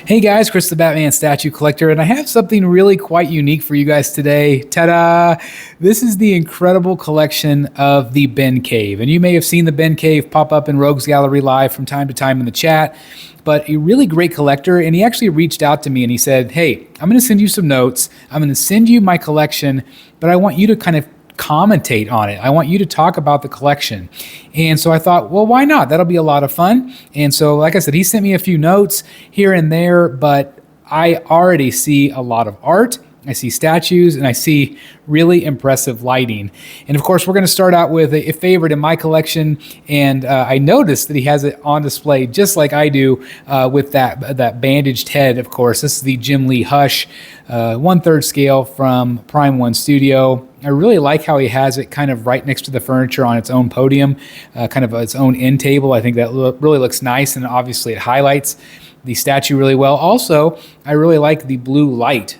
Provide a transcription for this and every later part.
Hey guys, Chris the Batman statue collector, and I have something really quite unique for you guys today. Ta-da! This is the incredible collection of the Ben Cave, and you may have seen the Ben Cave pop up in Rogues Gallery Live from time to time in the chat, but a really great collector, and he actually reached out to me and he said, hey, I'm going to send you some notes, I'm going to send you my collection, but I want you to kind of commentate on it. I want you to talk about the collection. And so I thought, well, why not? That'll be a lot of fun. And so, like I said, he sent me a few notes here and there, but I already see a lot of art. I see statues and I see really impressive lighting. And of course, we're going to start out with a favorite in my collection. And I noticed that he has it on display just like I do with that bandaged head, of course. This is the Jim Lee Hush 1/3 scale from Prime 1 Studio. I really like how he has it kind of right next to the furniture on its own podium, kind of its own end table. I think that really looks nice, and obviously it highlights the statue really well. Also, I really like the blue light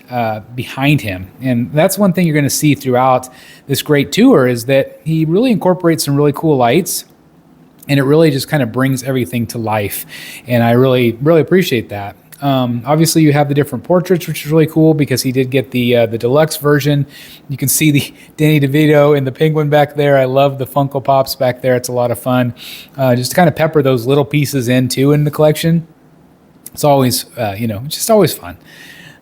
behind him. And that's one thing you're going to see throughout this great tour is that he really incorporates some really cool lights, and it really just kind of brings everything to life. And I really, really appreciate that. Obviously, you have the different portraits, which is really cool because he did get the deluxe version. You can see the Danny DeVito and the penguin back there. I love the Funko Pops back there. It's a lot of fun. Just to kind of pepper those little pieces in too in the collection. It's always, just always fun.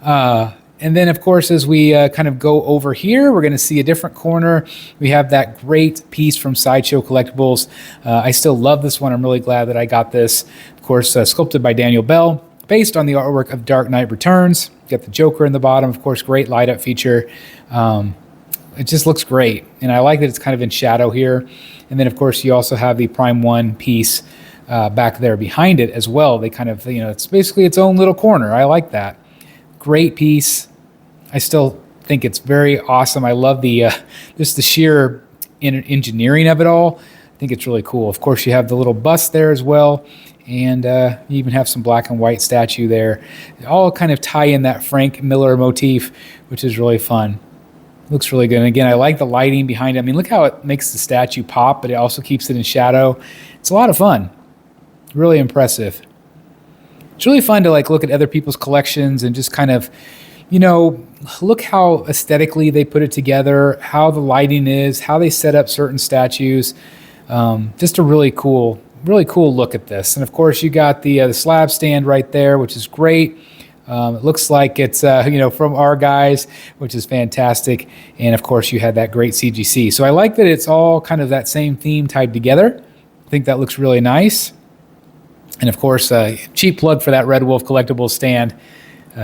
And then, of course, as we kind of go over here, we're going to see a different corner. We have that great piece from Sideshow Collectibles. I still love this one. I'm really glad that I got this. Of course, sculpted by Daniel Bell, based on the artwork of Dark Knight Returns. Got the Joker in the bottom, of course, great light up feature. It just looks great. And I like that it's kind of in shadow here. And then, of course, you also have the Prime 1 piece back there behind it as well. They kind of, it's basically its own little corner. I like that. Great piece. I still think it's very awesome. I love the just the sheer engineering of it all. I think it's really cool. Of course, you have the little bust there as well. And you even have some black and white statue there. They all kind of tie in that Frank Miller motif, which is really fun. Looks really good. And again, I like the lighting behind it. I mean, look how it makes the statue pop, but it also keeps it in shadow. It's a lot of fun. Really impressive. It's really fun to look at other people's collections and just kind of, look how aesthetically they put it together, how the lighting is, how they set up certain statues. Just a really cool look at this. And of course, you got the slab stand right there, which is great. It looks like it's from our guys, which is fantastic. And of course, you had that great CGC. So I like that it's all kind of that same theme tied together. I think that looks really nice. And of course, cheap plug for that Red Wolf Collectibles stand.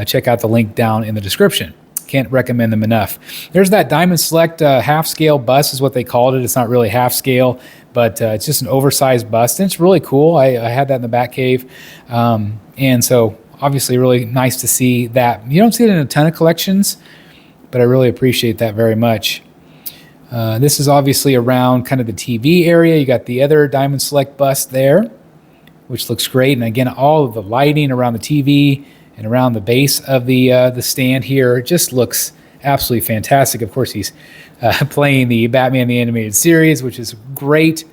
Check out the link down in the description. Can't recommend them enough. There's that Diamond Select half scale bust is what they called it. It's not really half scale, but it's just an oversized bust. And it's really cool. I had that in the Batcave. And so obviously really nice to see that. You don't see it in a ton of collections, but I really appreciate that very much. This is obviously around kind of the TV area. You got the other Diamond Select bust there, which looks great. And again, all of the lighting around the TV and around the base of the stand here just looks absolutely fantastic. Of course, he's playing the Batman the Animated Series, which is great.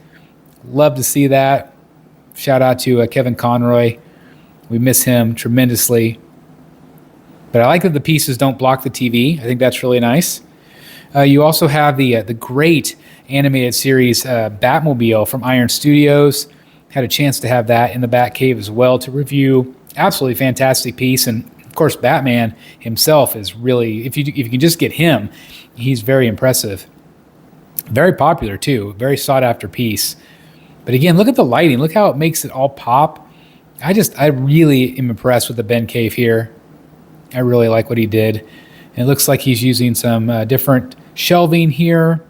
Love to see that. Shout out to Kevin Conroy. We miss him tremendously. But I like that the pieces don't block the TV. I think that's really nice. You also have the great animated series Batmobile from Iron Studios. Had a chance to have that in the Batcave as well to review. Absolutely fantastic piece. And of course, Batman himself is really, if you can just get him, he's very impressive. Very popular too. Very sought after piece. But again, look at the lighting. Look how it makes it all pop. I really am impressed with the Ben Cave here. I really like what he did. And it looks like he's using some different shelving here.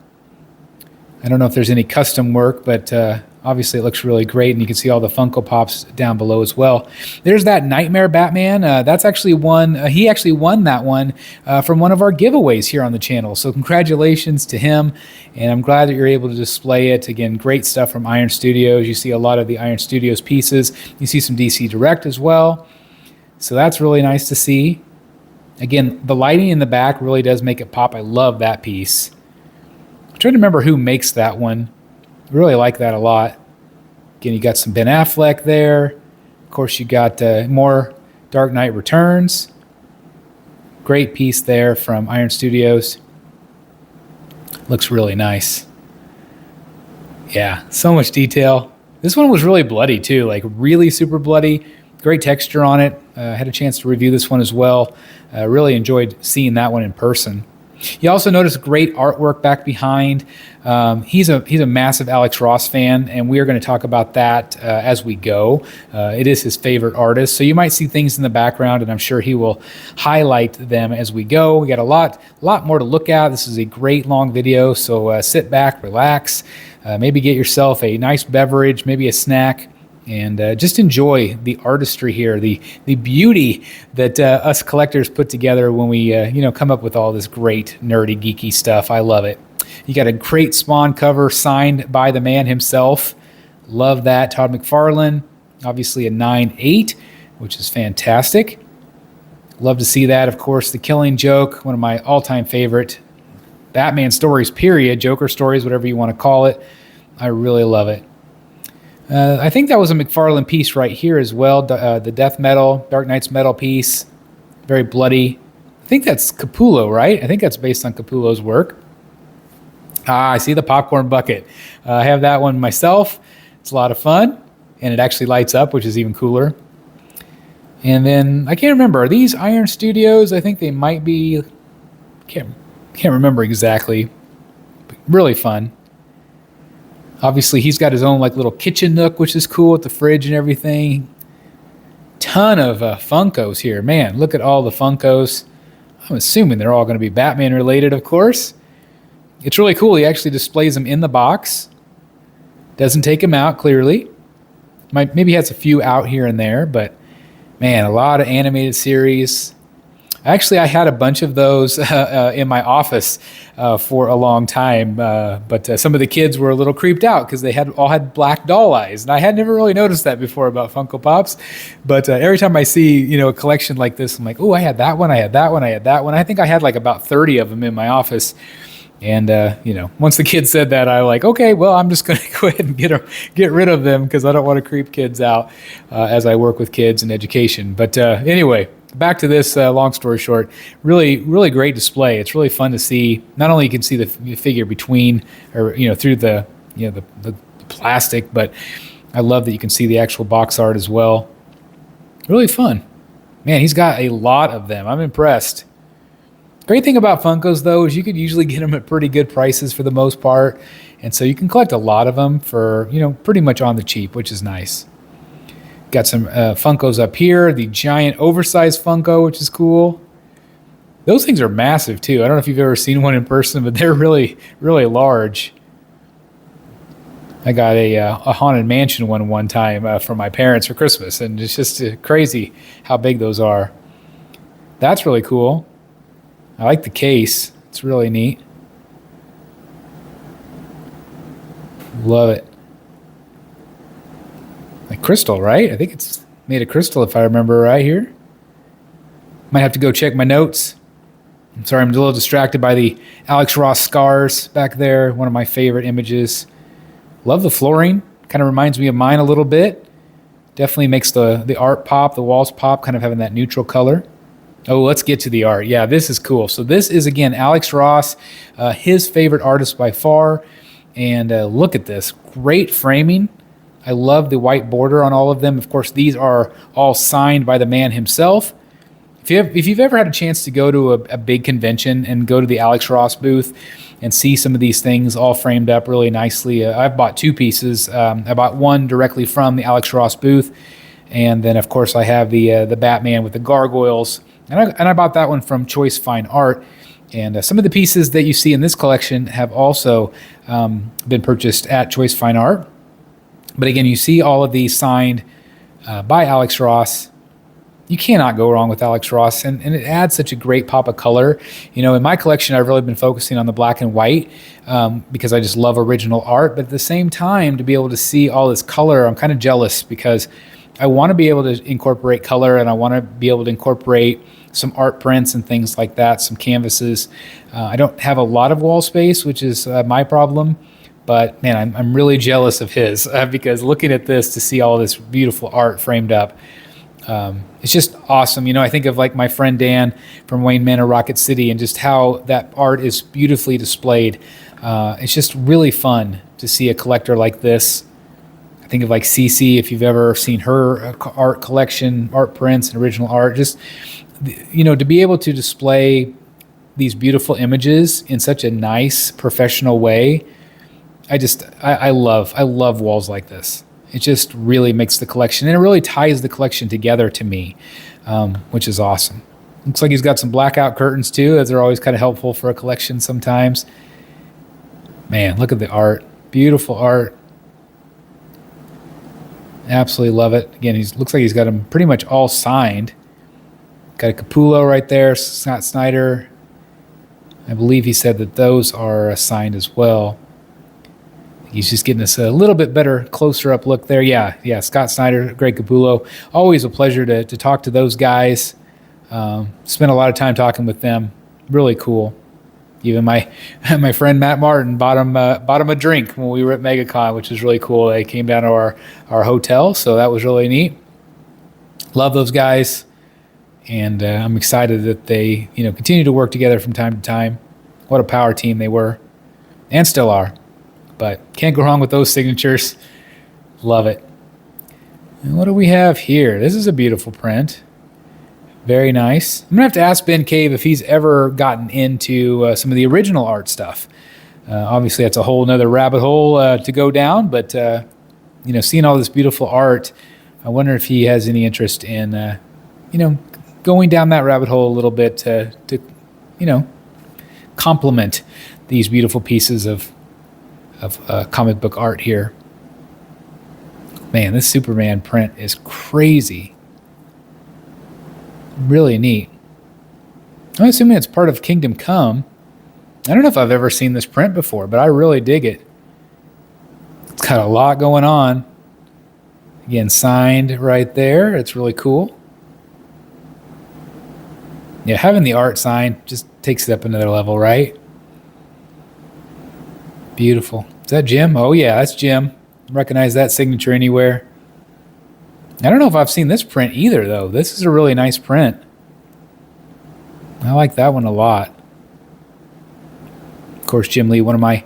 I don't know if there's any custom work, but obviously it looks really great, and you can see all the Funko Pops down below as well. There's that Nightmare Batman. That's actually one. He actually won that one from one of our giveaways here on the channel. So congratulations to him, and I'm glad that you're able to display it. Again, great stuff from Iron Studios. You see a lot of the Iron Studios pieces. You see some DC Direct as well. So that's really nice to see. Again, the lighting in the back really does make it pop. I love that piece. I'm trying to remember who makes that one. I really like that a lot. Again, you got some Ben Affleck there. Of course, you got more Dark Knight Returns. Great piece there from Iron Studios. Looks really nice. Yeah, so much detail. This one was really bloody too, like really super bloody. Great texture on it. Had a chance to review this one as well. Really enjoyed seeing that one in person. You also notice great artwork back behind. He's a massive Alex Ross fan, and we are going to talk about that as we go. It is his favorite artist, so you might see things in the background, and I'm sure he will highlight them as we go. We got a lot more to look at. This is a great long video, so sit back, relax, maybe get yourself a nice beverage, maybe a snack, and just enjoy the artistry here, the beauty that us collectors put together when we come up with all this great nerdy geeky stuff. I love it. You got a great Spawn cover signed by the man himself. Love that. Todd McFarlane, obviously a 9/8, which is fantastic. Love to see that. Of course, The Killing Joke, one of my all-time favorite Batman stories, period. Joker stories, whatever you want to call it. I really love it. I think that was a McFarlane piece right here as well. The Death Metal, Dark Knight's Metal piece. Very bloody. I think that's Capullo, right? I think that's based on Capullo's work. I see the popcorn bucket. I have that one myself. It's a lot of fun, and it actually lights up, which is even cooler. And then, I can't remember. Are these Iron Studios? I think they might be. Can't remember exactly. But really fun. Obviously, he's got his own like little kitchen nook, which is cool with the fridge and everything. Ton of Funkos here. Man, look at all the Funkos. I'm assuming they're all going to be Batman related, of course. It's really cool. He actually displays them in the box. Doesn't take them out, clearly. Maybe has a few out here and there, but man, a lot of animated series. Actually, I had a bunch of those in my office for a long time, but some of the kids were a little creeped out because they all had black doll eyes, and I had never really noticed that before about Funko Pops. But every time I see a collection like this, I'm like, oh, I had that one, I had that one, I had that one. I think I had like about 30 of them in my office. And once the kids said that, I was like, okay, well, I'm just going to go ahead and get rid of them because I don't want to creep kids out as I work with kids in education. But anyway. Back to this, long story short, really, really great display. It's really fun to see. Not only you can see the figure between, or through the plastic, but I love that you can see the actual box art as well. Really fun. Man, he's got a lot of them. I'm impressed. Great thing about Funkos, though, is you could usually get them at pretty good prices for the most part, and so you can collect a lot of them for pretty much on the cheap, which is nice. Got some Funkos up here. The giant oversized Funko, which is cool. Those things are massive, too. I don't know if you've ever seen one in person, but they're really, really large. I got a Haunted Mansion one time from my parents for Christmas, and it's just crazy how big those are. That's really cool. I like the case. It's really neat. Love it. Like crystal, right? I think it's made of crystal if I remember right here. Might have to go check my notes. I'm sorry, I'm a little distracted by the Alex Ross scars back there. One of my favorite images. Love the flooring. Kind of reminds me of mine a little bit. Definitely makes the art pop, the walls pop, kind of having that neutral color. Oh, let's get to the art. Yeah, this is cool. So this is, again, Alex Ross, his favorite artist by far. And look at this. Great framing. I love the white border on all of them. Of course, these are all signed by the man himself. If you've ever had a chance to go to a big convention and go to the Alex Ross booth and see some of these things all framed up really nicely, I've bought two pieces. I bought one directly from the Alex Ross booth, and then, of course, I have the Batman with the gargoyles, and I bought that one from Choice Fine Art. And some of the pieces that you see in this collection have also been purchased at Choice Fine Art. But again, you see all of these signed by Alex Ross. You cannot go wrong with Alex Ross, and it adds such a great pop of color. In my collection, I've really been focusing on the black and white because I just love original art. But at the same time, to be able to see all this color, I'm kind of jealous because I want to be able to incorporate color, and I want to be able to incorporate some art prints and things like that, some canvases. I don't have a lot of wall space, which is my problem. But man, I'm really jealous of his because looking at this to see all this beautiful art framed up, It's just awesome. You know, I think of like my friend Dan from Wayne Manor, Rocket City, and just how that art is beautifully displayed. It's just really fun to see a collector like this. I think of like Cece, if you've ever seen her art collection, art prints and original art, just, you know, to be able to display these beautiful images in such a nice professional way. I love walls like this. It just really makes the collection, and it really ties the collection together to me, which is awesome. Looks like he's got some blackout curtains too, as they're always kind of helpful for a collection sometimes. Man, look at the art. Beautiful art. Absolutely love it. Again, looks like he's got them pretty much all signed. Got a Capullo right there, Scott Snyder. I believe he said that those are signed as well. He's just getting us a little bit better, closer up look there. Yeah, Scott Snyder, Greg Capullo. Always a pleasure to talk to those guys. Spent a lot of time talking with them. Really cool. Even my friend Matt Martin bought him a drink when we were at MegaCon, which was really cool. They came down to our hotel, so that was really neat. Love those guys, and I'm excited that they continue to work together from time to time. What a power team they were, and still are. But can't go wrong with those signatures. Love it. And what do we have here? This is a beautiful print. Very nice. I'm going to have to ask Ben Cave if he's ever gotten into some of the original art stuff. Obviously, that's a whole nother rabbit hole to go down. But, seeing all this beautiful art, I wonder if he has any interest in, going down that rabbit hole a little bit to complement these beautiful pieces of comic book art here. Man, this Superman print is crazy. Really neat. I'm assuming it's part of Kingdom Come. I don't know if I've ever seen this print before, but I really dig it. It's got a lot going on. Again, signed right there. It's really cool. Yeah, having the art signed just takes it up another level, right? Beautiful. Is that Jim? Oh, yeah, that's Jim. Recognize that signature anywhere. I don't know if I've seen this print either, though. This is a really nice print. I like that one a lot. Of course, Jim Lee, one of my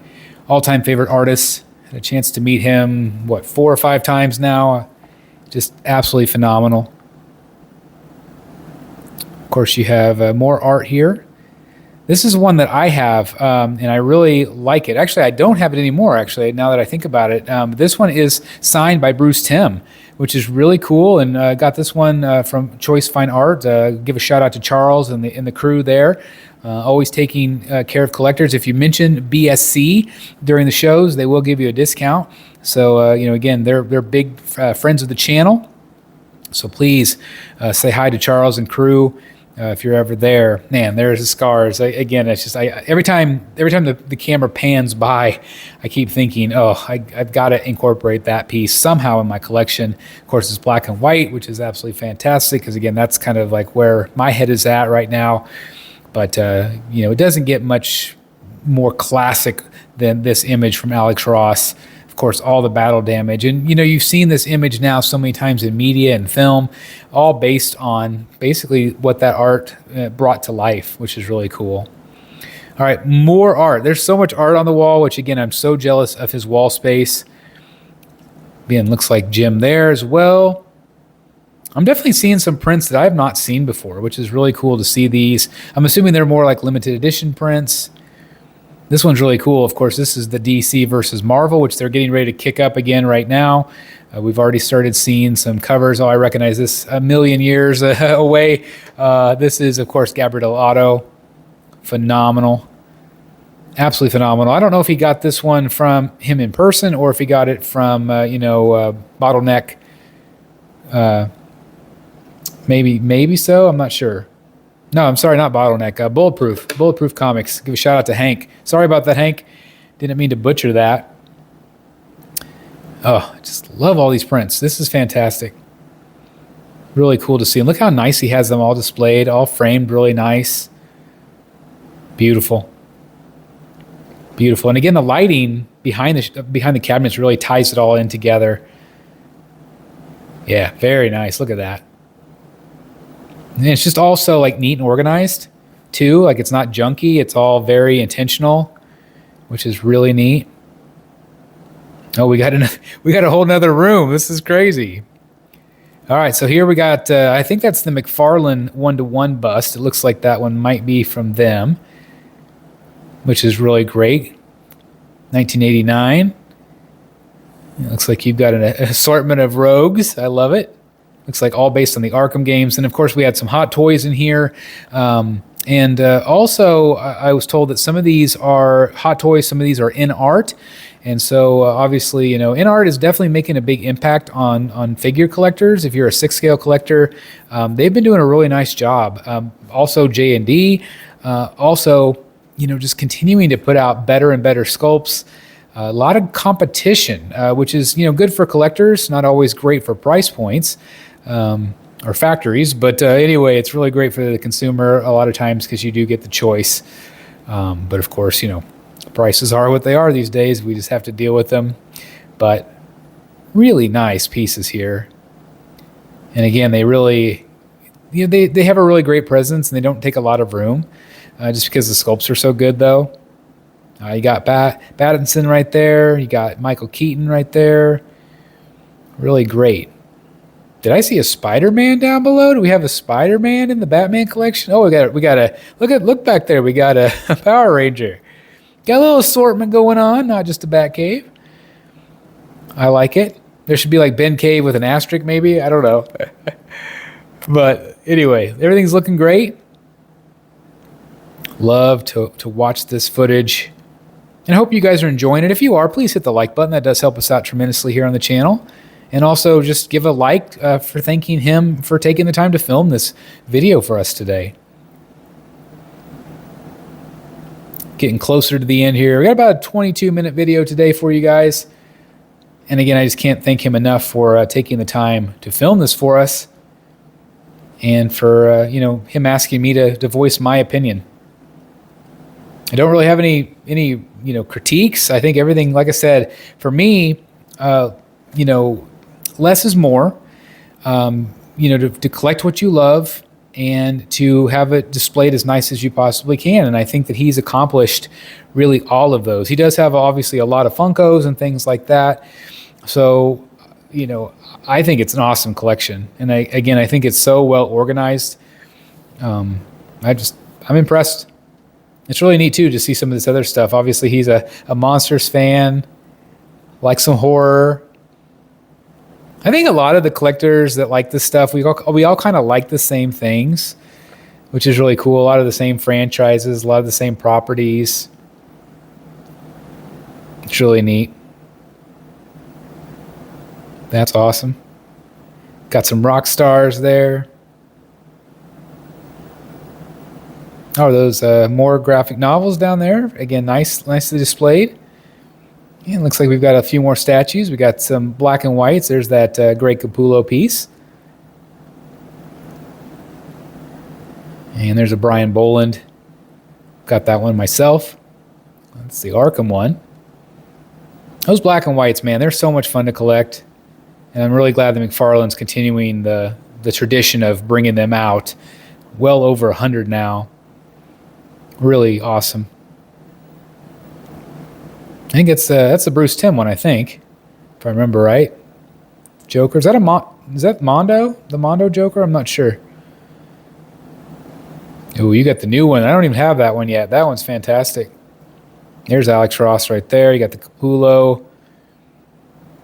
all-time favorite artists. Had a chance to meet him, 4 or 5 times now. Just absolutely phenomenal. Of course, you have more art here. This is one that I have, and I really like it. Actually, I don't have it anymore, actually, now that I think about it. This one is signed by Bruce Timm, which is really cool, and got this one from Choice Fine Art. Give a shout-out to Charles and the crew there. Always taking care of collectors. If you mention BSC during the shows, they will give you a discount. So, again, they're big friends of the channel. So please say hi to Charles and crew. If you're ever there, man, there's the scars. It's just every time the camera pans by, I keep thinking, I've got to incorporate that piece somehow in my collection. Of course, it's black and white, which is absolutely fantastic because, again, that's kind of like where my head is at right now. But it doesn't get much more classic than this image from Alex Ross. Of course, all the battle damage. And, you've seen this image now so many times in media and film, all based on basically what that art brought to life, which is really cool. All right, more art. There's so much art on the wall, which, again, I'm so jealous of his wall space. Again, looks like Jim there as well. I'm definitely seeing some prints that I have not seen before, which is really cool to see these. I'm assuming they're more like limited edition prints. This one's really cool. Of course, this is the DC versus Marvel, which they're getting ready to kick up again right now. We've already started seeing some covers. I recognize this a million years away. This is, of course, Gabriel Otto. Phenomenal. Absolutely phenomenal. I don't know if he got this one from him in person or if he got it from, Bottleneck. Maybe so. I'm not sure. No, I'm sorry, not Bottleneck. Bulletproof Comics. Give a shout out to Hank. Sorry about that, Hank. Didn't mean to butcher that. Oh, I just love all these prints. This is fantastic. Really cool to see. And look how nice he has them all displayed, all framed really nice. Beautiful. Beautiful. And again, the lighting behind the cabinets really ties it all in together. Yeah, very nice. Look at that. And it's just also like neat and organized too. Like it's not junky. It's all very intentional, which is really neat. Oh, we got a whole nother room. This is crazy. All right, so here we got, I think that's the McFarlane 1-to-1 bust. It looks like that one might be from them, which is really great. 1989. It looks like you've got an assortment of rogues. I love it. Looks like all based on the Arkham games. And of course, we had some Hot Toys in here. And also, I was told that some of these are Hot Toys, some of these are in art. And so, obviously, you know, in art is definitely making a big impact on figure collectors. If you're a 6-scale collector, they've been doing a really nice job. Also, J&D, also, you know, just continuing to put out better and better sculpts. A lot of competition, which is, you know, good for collectors, not always great for price points or factories. But anyway, it's really great for the consumer a lot of times because you do get the choice. But of course, you know, prices are what they are these days. We just have to deal with them. But really nice pieces here. And again, they really, you know, they have a really great presence and they don't take a lot of room just because the sculpts are so good, though. You got Pattinson right there. You got Michael Keaton right there. Really great. Did I see a Spider-Man down below? Do we have a Spider-Man in the Batman collection? Oh, we got a look back there. We got a Power Ranger. Got a little assortment going on, not just a Bat Cave. I like it. There should be like Ben Cave with an asterisk, maybe. I don't know. But anyway, everything's looking great. Love to watch this footage. And I hope you guys are enjoying it. If you are, please hit the like button. That does help us out tremendously here on the channel. And also just give a like for thanking him for taking the time to film this video for us today. Getting closer to the end here. We got about a 22-minute video today for you guys. And again, I just can't thank him enough for taking the time to film this for us. And for, you know, him asking me to voice my opinion. I don't really have any you know, critiques. I think everything, like I said, for me, you know, less is more. You know, to collect what you love and to have it displayed as nice as you possibly can. And I think that he's accomplished really all of those. He does have obviously a lot of Funkos and things like that. So, you know, I think it's an awesome collection. And I think it's so well organized. I'm impressed. It's really neat, too, to see some of this other stuff. Obviously, he's a Monsters fan, likes some horror. I think a lot of the collectors that like this stuff, we all kind of like the same things, which is really cool. A lot of the same franchises, a lot of the same properties. It's really neat. That's awesome. Got some rock stars there. Oh, those more graphic novels down there. Again, nicely displayed. And it looks like we've got a few more statues. We got some black and whites. There's that Greg Capullo piece. And there's a Brian Boland. Got that one myself. That's the Arkham one. Those black and whites, man, they're so much fun to collect. And I'm really glad that McFarlane's continuing the tradition of bringing them out. Well over 100 now. Really awesome. I think that's the Bruce Timm one, I think, if I remember right. Joker. Is that Mondo? The Mondo Joker? I'm not sure. Oh, you got the new one. I don't even have that one yet. That one's fantastic. There's Alex Ross right there. You got the Capullo.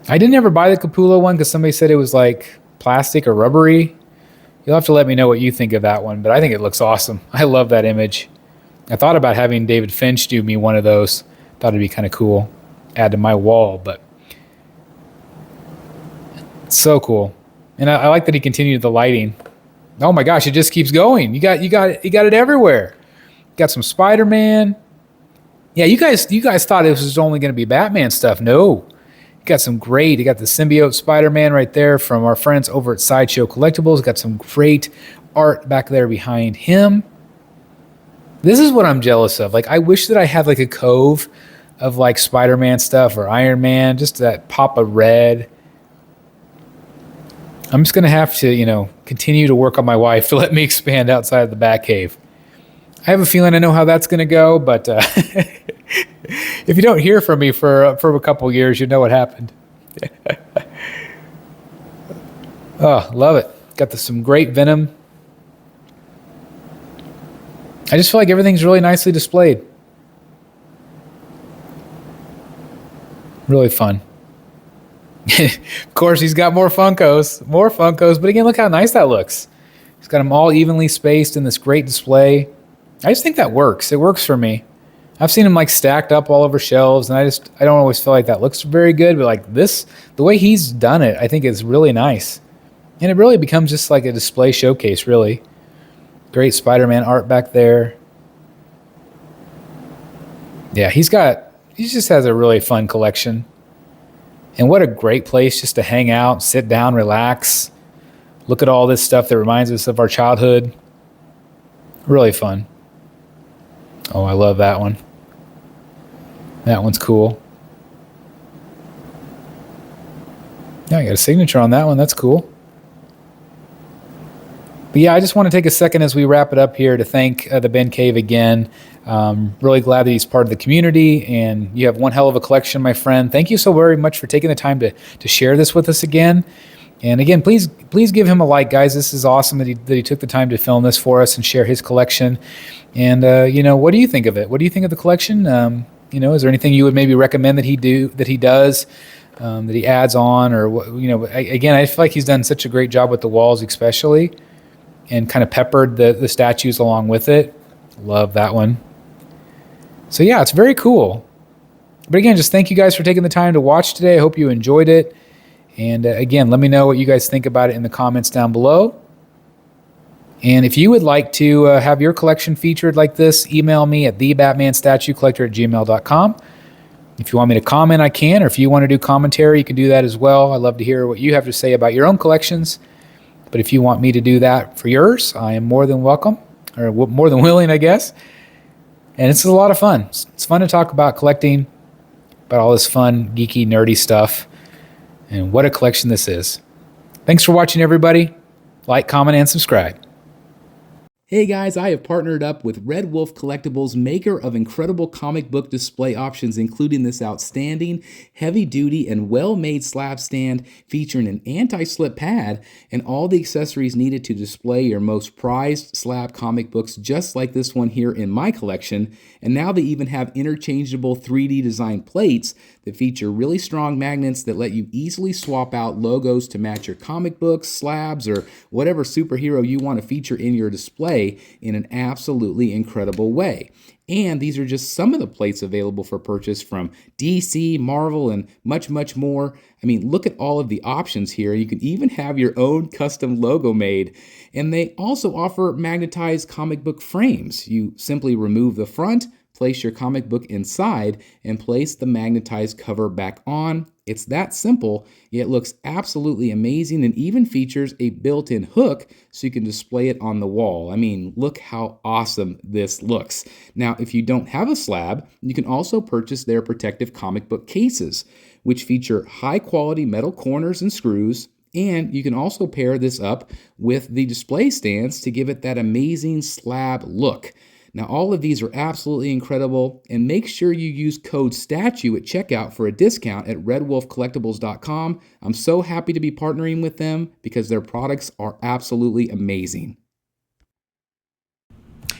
I didn't ever buy the Capullo one because somebody said it was like plastic or rubbery. You'll have to let me know what you think of that one, but I think it looks awesome. I love that image. I thought about having David Finch do me one of those. Thought it'd be kind of cool. Add to my wall, but it's so cool. And I like that he continued the lighting. Oh my gosh, it just keeps going. You got it everywhere. Got some Spider-Man. Yeah, you guys thought this was only going to be Batman stuff. No. You got some great. You got the symbiote Spider-Man right there from our friends over at Sideshow Collectibles. Got some great art back there behind him. This is what I'm jealous of. Like, I wish that I had like a cove of like Spider-Man stuff or Iron Man, just that pop of red. I'm just going to have to, continue to work on my wife to let me expand outside of the bat cave. I have a feeling I know how that's going to go, but if you don't hear from me for a couple years, you know what happened. Oh, love it. Got some great venom. I just feel like everything's really nicely displayed. Really fun. Of course, he's got more Funkos. But again, look how nice that looks. He's got them all evenly spaced in this great display. I just think that works. It works for me. I've seen them like stacked up all over shelves, and I don't always feel like that looks very good, but like this, the way he's done it, I think is really nice. And it really becomes just like a display showcase, really. Great Spider-Man art back there. Yeah, he just has a really fun collection. And what a great place just to hang out, sit down, relax, look at all this stuff that reminds us of our childhood. Really fun. Oh, I love that one. That one's cool. Yeah, I got a signature on that one. That's cool. But yeah, I just want to take a second as we wrap it up here to thank the Ben Cave again. Really glad that he's part of the community, and you have one hell of a collection, my friend. Thank you so very much for taking the time to share this with us again. And again, please give him a like, guys. This is awesome that he took the time to film this for us and share his collection. And what do you think of it? What do you think of the collection? Is there anything you would maybe recommend that he does, that he adds on, or what? Again, I feel like he's done such a great job with the walls, especially, and kind of peppered the statues along with it. Love that one. So yeah, it's very cool. But again, just thank you guys for taking the time to watch today. I hope you enjoyed it. And again, let me know what you guys think about it in the comments down below. And if you would like to have your collection featured like this, email me at thebatmanstatuecollector@gmail.com. If you want me to comment, I can. Or if you want to do commentary, you can do that as well. I love to hear what you have to say about your own collections. But if you want me to do that for yours, I am more than welcome, or more than willing, I guess. And it's a lot of fun. It's fun to talk about collecting, about all this fun, geeky, nerdy stuff, and what a collection this is. Thanks for watching, everybody. Like, comment, and subscribe. Hey guys, I have partnered up with Red Wolf Collectibles, maker of incredible comic book display options, including this outstanding, heavy-duty, and well-made slab stand featuring an anti-slip pad and all the accessories needed to display your most prized slab comic books, just like this one here in my collection. And now they even have interchangeable 3D design plates that feature really strong magnets that let you easily swap out logos to match your comic books, slabs, or whatever superhero you want to feature in your display in an absolutely incredible way. And these are just some of the plates available for purchase from DC, Marvel, and much, much more. I mean, look at all of the options here. You can even have your own custom logo made. And they also offer magnetized comic book frames. You simply remove the front, place your comic book inside, and place the magnetized cover back on. It's that simple, yet looks absolutely amazing, and even features a built-in hook so you can display it on the wall. I mean, look how awesome this looks. Now, if you don't have a slab, you can also purchase their protective comic book cases, which feature high-quality metal corners and screws. And you can also pair this up with the display stands to give it that amazing slab look. Now, all of these are absolutely incredible, and make sure you use code STATUE at checkout for a discount at redwolfcollectibles.com. I'm so happy to be partnering with them because their products are absolutely amazing.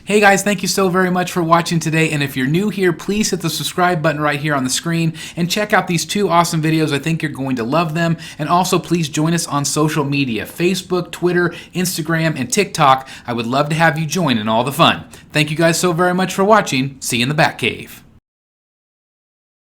Hey guys, thank you so very much for watching today, and if you're new here, please hit the subscribe button right here on the screen and check out these two awesome videos. I think you're going to love them. And also please join us on social media, Facebook, Twitter, Instagram, and TikTok. I would love to have you join in all the fun. Thank you guys so very much for watching. See you in the Batcave.